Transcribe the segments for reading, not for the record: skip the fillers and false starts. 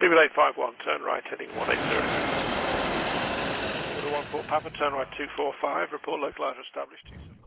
851, turn right, heading 180. 14 Papa, turn right 245, report localizer established.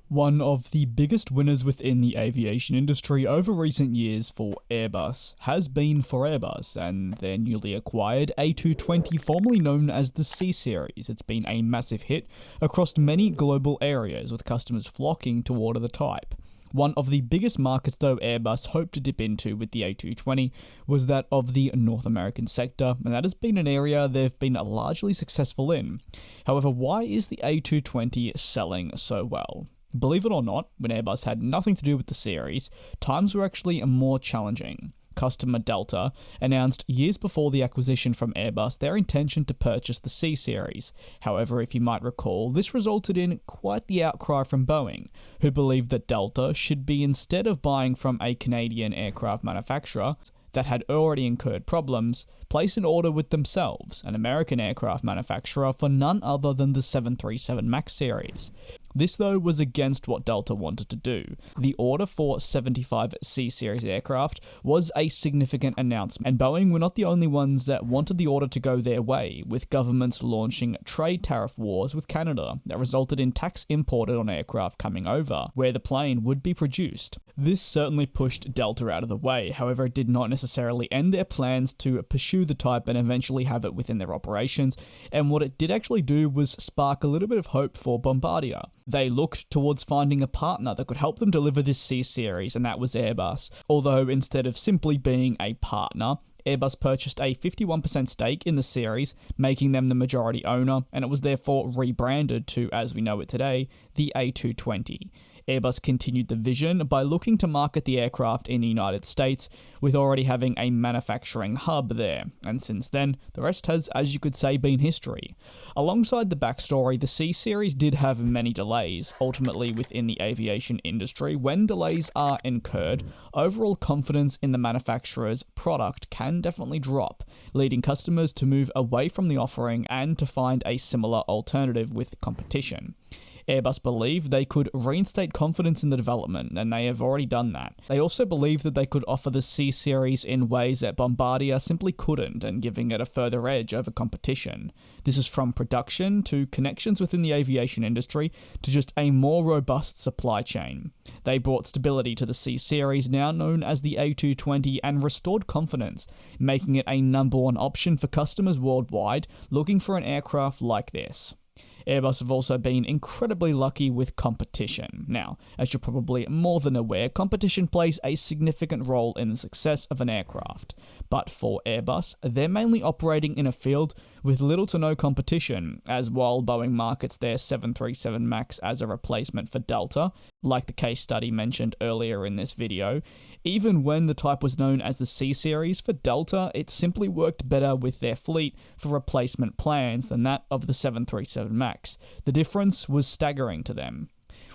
One of the biggest winners within the aviation industry over recent years for Airbus has been for Airbus and their newly acquired A220, formerly known as the C-Series. It's been a massive hit across many global areas, with customers flocking to order the type. One of the biggest markets, though, Airbus hoped to dip into with the A220 was that of the North American sector, and that has been an area they've been largely successful in. However, why is the A220 selling so well? Believe it or not, when Airbus had nothing to do with the series, times were actually more challenging. Customer Delta announced years before the acquisition from Airbus their intention to purchase the C-Series. However, if you might recall, this resulted in quite the outcry from Boeing, who believed that Delta should be, instead of buying from a Canadian aircraft manufacturer that had already incurred problems, place an order with themselves, an American aircraft manufacturer, for none other than the 737 MAX series. This, though, was against what Delta wanted to do. The order for 75 C-Series aircraft was a significant announcement, and Boeing were not the only ones that wanted the order to go their way, with governments launching trade tariff wars with Canada that resulted in tax imported on aircraft coming over, where the plane would be produced. This certainly pushed Delta out of the way, however it did not necessarily end their plans to pursue the type and eventually have it within their operations, and what it did actually do was spark a little bit of hope for Bombardier. They looked towards finding a partner that could help them deliver this C-Series, and that was Airbus. Although instead of simply being a partner, Airbus purchased a 51% stake in the series, making them the majority owner, and it was therefore rebranded to, as we know it today, the A220. Airbus continued the vision by looking to market the aircraft in the United States, with already having a manufacturing hub there, and since then, the rest has, as you could say, been history. Alongside the backstory, the C-Series did have many delays. Ultimately, within the aviation industry, when delays are incurred, overall confidence in the manufacturer's product can definitely drop, leading customers to move away from the offering and to find a similar alternative with competition. Airbus believed they could reinstate confidence in the development, and they have already done that. They also believed that they could offer the C-Series in ways that Bombardier simply couldn't, and giving it a further edge over competition. This is from production to connections within the aviation industry to just a more robust supply chain. They brought stability to the C-Series, now known as the A220, and restored confidence, making it a number one option for customers worldwide looking for an aircraft like this. Airbus have also been incredibly lucky with competition. Now, as you're probably more than aware, competition plays a significant role in the success of an aircraft. But for Airbus, they're mainly operating in a field with little to no competition, as while Boeing markets their 737 MAX as a replacement for Delta, like the case study mentioned earlier in this video, even when the type was known as the C-Series for Delta, it simply worked better with their fleet for replacement plans than that of the 737 MAX. The difference was staggering to them.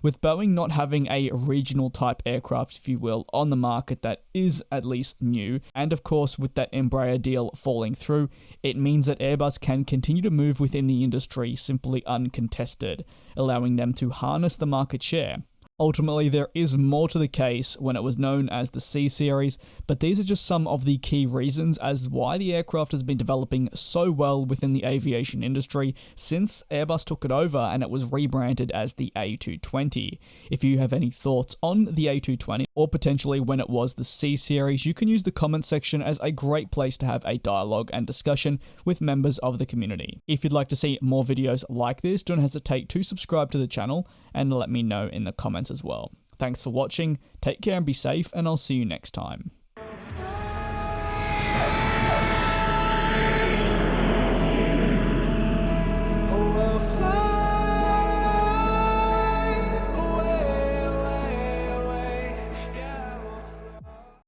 With Boeing not having a regional type aircraft, if you will, on the market that is at least new, and of course with that Embraer deal falling through, it means that Airbus can continue to move within the industry simply uncontested, allowing them to harness the market share. Ultimately, there is more to the case when it was known as the C-Series, but these are just some of the key reasons as why the aircraft has been developing so well within the aviation industry since Airbus took it over and it was rebranded as the A220. If you have any thoughts on the A220, or potentially when it was the C-Series, you can use the comment section as a great place to have a dialogue and discussion with members of the community. If you'd like to see more videos like this, don't hesitate to subscribe to the channel and let me know in the comments as well. Thanks for watching, take care and be safe, and I'll see you next time.